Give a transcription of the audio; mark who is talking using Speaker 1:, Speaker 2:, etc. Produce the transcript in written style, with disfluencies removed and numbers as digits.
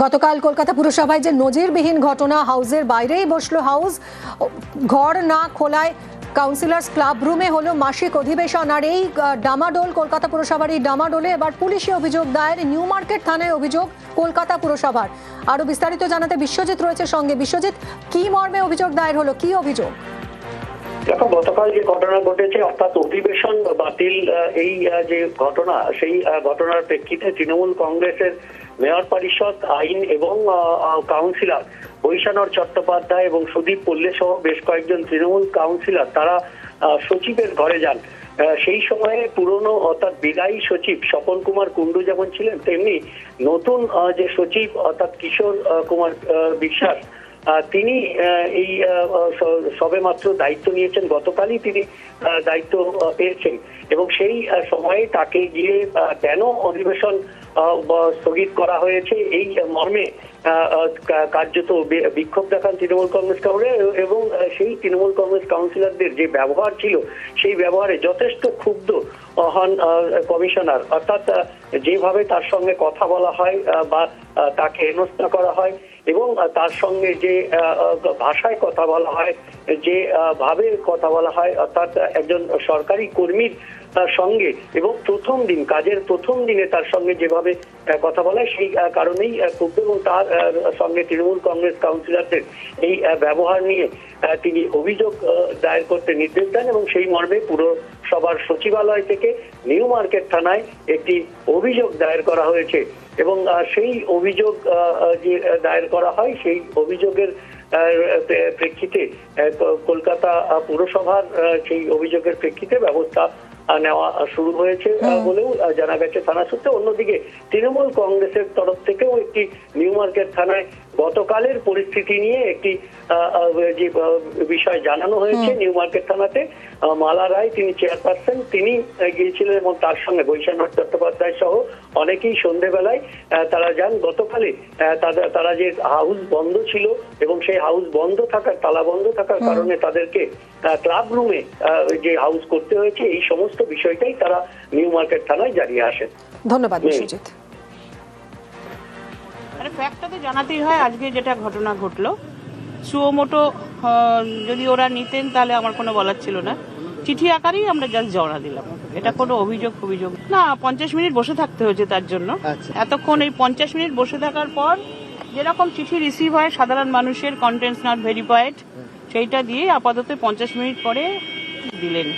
Speaker 1: গতকাল কলকাতা পুরসভায় যে নজিরবিহীন ঘটনা, হাউসের বাইরেই বসলো হাউস, ঘর না খোলায় কাউন্সিলর্স ক্লাব রুমে হলো মাসিক অধিবেশন। আর এই ডামাডোল, কলকাতা পুরসভার এই ডামাডোলে এবার পুলিশে অভিযোগ দায়ের, নিউ মার্কেট থানায় অভিযোগ কলকাতা পুরসভার। আরো বিস্তারিত জানাতে বিশ্বজিৎ রয়েছে সঙ্গে। বিশ্বজিৎ, কি মর্মে অভিযোগ দায়ের হলো, কি অভিযোগ?
Speaker 2: দেখো, গতকাল যে ঘটনা ঘটেছে অর্থাৎ অধিবেশন বাতিল, এই যে ঘটনা, সেই ঘটনার প্রেক্ষিতে তৃণমূল কংগ্রেসের মেয়র পরিষদ, আইন এবং কাউন্সিলর বৈশানর চট্টোপাধ্যায় এবং সুদীপ পল্লে সহ বেশ কয়েকজন তৃণমূল কাউন্সিলর তারা সচিবের ঘরে যান। সেই সময়ে পুরনো অর্থাৎ বিদায়ী সচিব স্বপন কুমার কুণ্ডু যেমন ছিলেন, তেমনি নতুন যে সচিব অর্থাৎ কিশোর কুমার বিশ্বাস, তিনি এই সবে মাত্র দায়িত্ব নিয়েছেন, গতকালই তিনি দায়িত্ব পেয়েছেন। এবং সেই সময়ে তাকে গিয়ে কেন অধিবেশন স্থগিত করা হয়েছে এই মর্মে কার্যত বিক্ষোভ দেখান তৃণমূল কংগ্রেস এবং সেই তৃণমূল কংগ্রেস কাউন্সিলরদের যে ব্যবহার ছিল, সেই ব্যবহারে যথেষ্ট ক্ষুব্ধ হন কমিশনার। অর্থাৎ যেভাবে তার সঙ্গে কথা বলা হয় বা তাকে হেনস্থা করা হয় এবং তার সঙ্গে যে ভাষায় কথা বলা হয়, যে ভাবে কথা বলা হয়, অর্থাৎ একজন সরকারি কর্মীর সঙ্গে এবং কাজের প্রথম দিনে তার সঙ্গে যেভাবে কথা বলা হয়, সেই কারণেই ক্ষুব্ধ এবং তার সঙ্গে তৃণমূল কংগ্রেস কাউন্সিলরদের এই ব্যবহার নিয়ে তিনি অভিযোগ দায়ের করতে নির্দেশ দেন এবং সেই মর্মে পুরসভার সচিবালয় থেকে নিউ মার্কেট থানায় একটি অভিযোগ দায়ের করা হয়েছে। এবং সেই অভিযোগ যে দায়ের করা হয়, সেই অভিযোগের প্রেক্ষিতে কলকাতা পুরসভার সেই অভিযোগের প্রেক্ষিতে ব্যবস্থা নেওয়া শুরু হয়েছে বলেও জানা গেছে থানা সূত্রে। অন্যদিকে তৃণমূল কংগ্রেসের তরফ থেকেও একটি নিউ মার্কেট থানায় গতকালের পরিস্থিতি নিয়ে একটি যে বিষয় জানানো হয়েছে। নিউ মার্কেট থানাতে মালা রায়, তিনি চেয়ারপারসন, তিনি গিয়েছিলেন এবং তার সঙ্গে বৈশানর চট্টোপাধ্যায় সহ অনেকেই সন্ধ্যেবেলায় তারা যান। গতকালে তারা যে হাউস বন্ধ ছিল এবং সেই হাউস বন্ধ থাকার, তালা বন্ধ থাকার কারণে তাদেরকে ক্লাব রুমে যে হাউস করতে হয়েছে, এই সমস্ত বিষয়টাই তারা নিউ মার্কেট থানায় জানিয়ে আসেন।
Speaker 1: ধন্যবাদ বিশ্বজিৎ।
Speaker 3: ফ্যাক্টটা তো জানাতেই হয়। আজকে যেটা ঘটনা ঘটলো, সুমোটো যদি ওরা নিতেন তাহলে আমার কোনো বলার ছিল না। চিঠি আকারেই আমরা জাস্ট জমা দিলাম, এটা কোনো অভিযোগ না। 50 মিনিট বসে থাকতে হয়েছে তার জন্য। এতক্ষণ এই 50 মিনিট বসে থাকার পর যেরকম চিঠি রিসিভ হয় সাধারণ মানুষের, কন্টেন্টস নট ভেরিফাইড, সেইটা দিয়ে আপাতত 50 মিনিট পরে দিলেন।